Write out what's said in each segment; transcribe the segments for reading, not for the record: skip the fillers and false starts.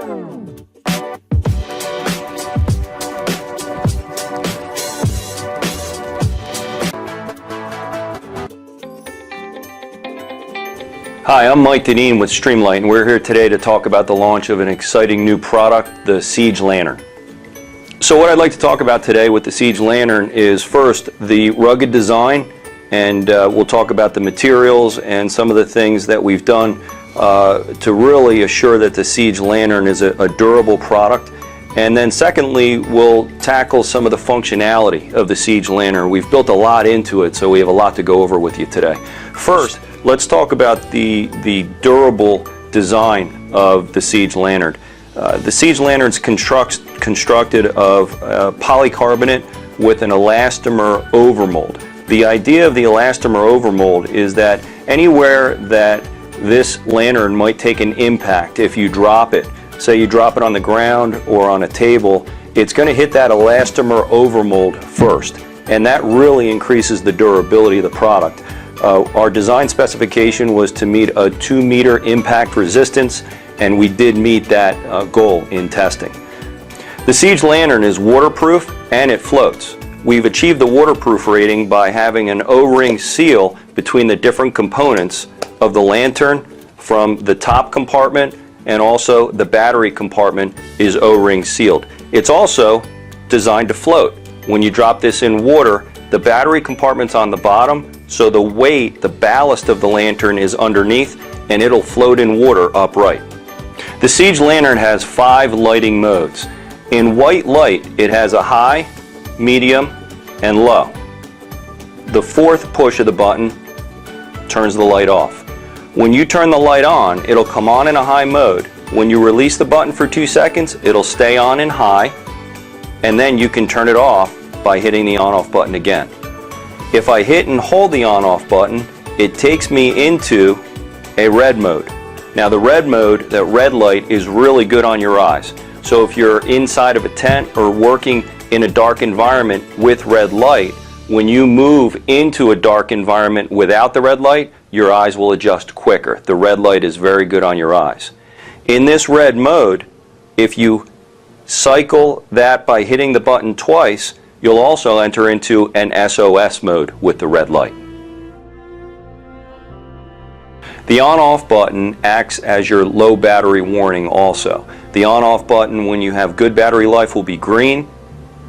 Hi, I'm Mike Deneen with Streamlight, and we're here today to talk about the launch of an exciting new product, the Siege Lantern. So what I'd like to talk about today with the Siege Lantern is first the rugged design, and we'll talk about the materials and some of the things that we've done to really assure that the Siege Lantern is a durable product. And then secondly, we'll tackle some of the functionality of the Siege Lantern. We've built a lot into it, so we have a lot to go over with you today. First, let's talk about the durable design of the Siege Lantern. The Siege Lantern is constructed of polycarbonate with an elastomer overmold. The idea of the elastomer overmold is that anywhere that this lantern might take an impact, if you drop it, say you drop it on the ground or on a table, it's going to hit that elastomer overmold first, and that really increases the durability of the product. Our design specification was to meet a 2-meter impact resistance, and we did meet that goal in testing. The Siege Lantern is waterproof and it floats. We've achieved the waterproof rating by having an O-ring seal between the different components of the lantern. From the top compartment and also the battery compartment is O-ring sealed. It's also designed to float. When you drop this in water, the battery compartment's on the bottom, so the weight, the ballast of the lantern is underneath, and it'll float in water upright. The Siege Lantern has 5 lighting modes. In white light, it has a high, medium, and low. The 4th push of the button turns the light off. When you turn the light on, it'll come on in a high mode. When you release the button for 2 seconds, it'll stay on in high, and then you can turn it off by hitting the on-off button again. If I hit and hold the on-off button, it takes me into a red mode. Now the red mode, that red light, is really good on your eyes. So if you're inside of a tent or working in a dark environment with red light, when you move into a dark environment without the red light, your eyes will adjust quicker. The red light is very good on your eyes. In this red mode, if you cycle that by hitting the button twice, you'll also enter into an SOS mode with the red light. The on-off button acts as your low battery warning also. The on-off button, when you have good battery life, will be green.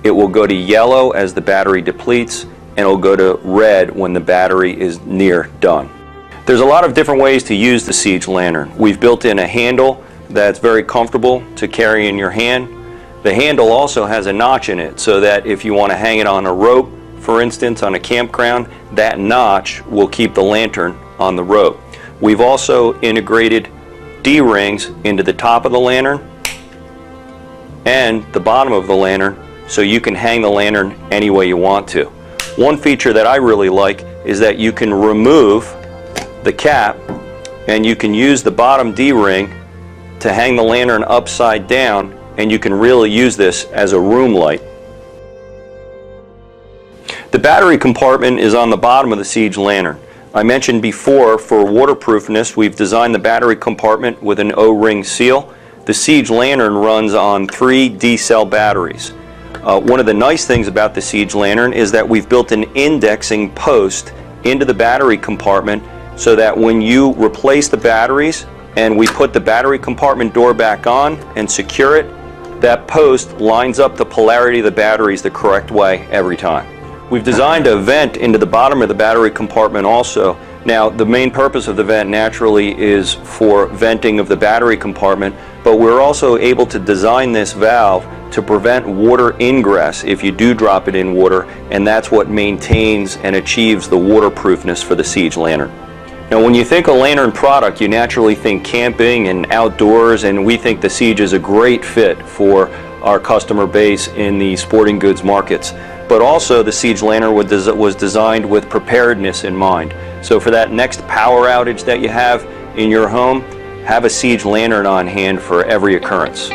It will go to yellow as the battery depletes, and it'll go to red when the battery is near done. There's a lot of different ways to use the Siege Lantern. We've built in a handle that's very comfortable to carry in your hand. The handle also has a notch in it, so that if you want to hang it on a rope, for instance, on a campground, that notch will keep the lantern on the rope. We've also integrated D-rings into the top of the lantern and the bottom of the lantern, so you can hang the lantern any way you want to. One feature that I really like is that you can remove the cap and you can use the bottom D-ring to hang the lantern upside down, and you can really use this as a room light. The battery compartment is on the bottom of the Siege Lantern. I mentioned before, for waterproofness, we've designed the battery compartment with an O-ring seal. The Siege Lantern runs on 3 D-cell batteries. One of the nice things about the Siege Lantern is that we've built an indexing post into the battery compartment, so that when you replace the batteries and we put the battery compartment door back on and secure it, that post lines up the polarity of the batteries the correct way every time. We've designed a vent into the bottom of the battery compartment also. Now, the main purpose of the vent naturally is for venting of the battery compartment, but we're also able to design this valve to prevent water ingress if you do drop it in water, and that's what maintains and achieves the waterproofness for the Siege Lantern. Now, when you think a lantern product, you naturally think camping and outdoors, and we think the Siege is a great fit for our customer base in the sporting goods markets. But also, the Siege Lantern was designed with preparedness in mind. So for that next power outage that you have in your home, have a Siege Lantern on hand for every occurrence.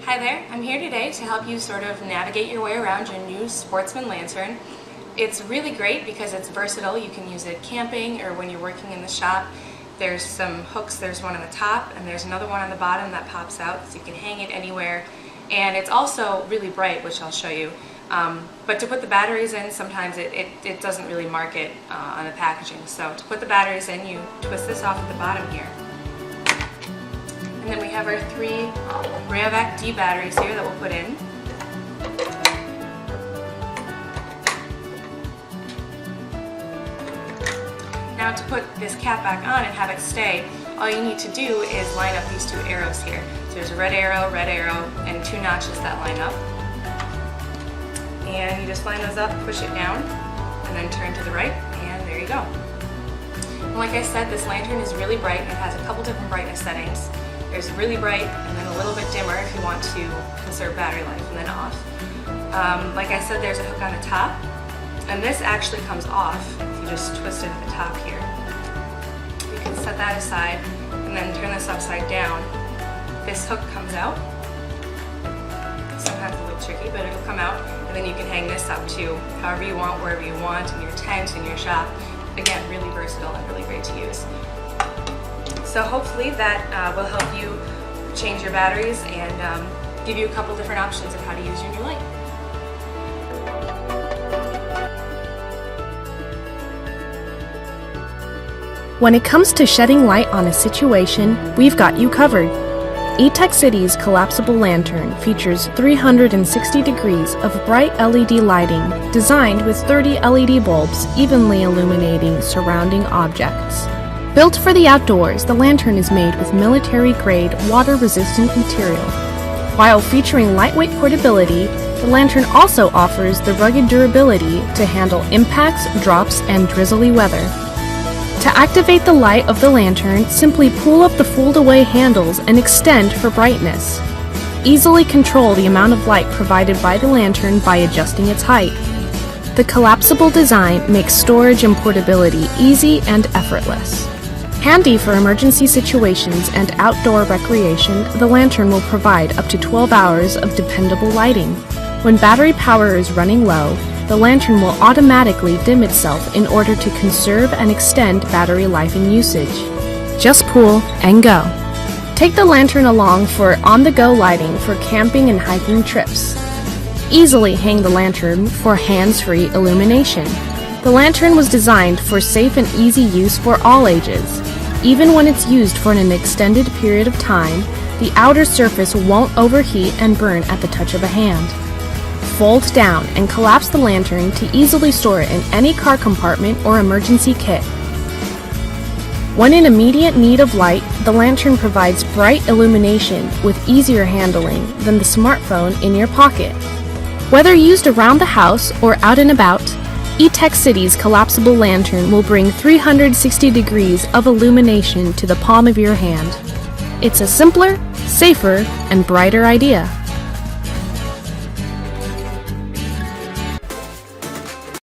Hi there, I'm here today to help you sort of navigate your way around your new Sportsman lantern. It's really great because it's versatile. You can use it camping or when you're working in the shop. There's some hooks, there's one on the top and there's another one on the bottom that pops out, so you can hang it anywhere. And it's also really bright, which I'll show you. But to put the batteries in, sometimes it doesn't really mark it on the packaging. So to put the batteries in, you twist this off at the bottom here. And then we have our 3 Rayovac D batteries here that we'll put in. Now to put this cap back on and have it stay, all you need to do is line up these 2 arrows here. So there's a red arrow, and 2 notches that line up. And you just line those up, push it down, and then turn to the right, and there you go. And like I said, this lantern is really bright. It has a couple different brightness settings. There's really bright, and then a little bit dimmer if you want to conserve battery life, and then off. Like I said, there's a hook on the top, and this actually comes off if you just twist it at the top here. You can set that aside, and then turn this upside down. This hook comes out. Sometimes a little tricky, but it'll come out, and then you can hang this up too, however you want, wherever you want, in your tent, in your shop. Again, really versatile and really great to use. So hopefully that will help you change your batteries and give you a couple different options of how to use your new light. When it comes to shedding light on a situation, we've got you covered. eTech City's collapsible lantern features 360 degrees of bright LED lighting designed with 30 LED bulbs evenly illuminating surrounding objects. Built for the outdoors, the lantern is made with military-grade, water-resistant material. While featuring lightweight portability, the lantern also offers the rugged durability to handle impacts, drops, and drizzly weather. To activate the light of the lantern, simply pull up the fold-away handles and extend for brightness. Easily control the amount of light provided by the lantern by adjusting its height. The collapsible design makes storage and portability easy and effortless. Handy for emergency situations and outdoor recreation, the lantern will provide up to 12 hours of dependable lighting. When battery power is running low, the lantern will automatically dim itself in order to conserve and extend battery life and usage. Just pull and go. Take the lantern along for on-the-go lighting for camping and hiking trips. Easily hang the lantern for hands-free illumination. The lantern was designed for safe and easy use for all ages. Even when it's used for an extended period of time, the outer surface won't overheat and burn at the touch of a hand. Fold down and collapse the lantern to easily store it in any car compartment or emergency kit. When in immediate need of light, the lantern provides bright illumination with easier handling than the smartphone in your pocket. Whether used around the house or out and about, eTech City's collapsible lantern will bring 360 degrees of illumination to the palm of your hand. It's a simpler, safer, and brighter idea.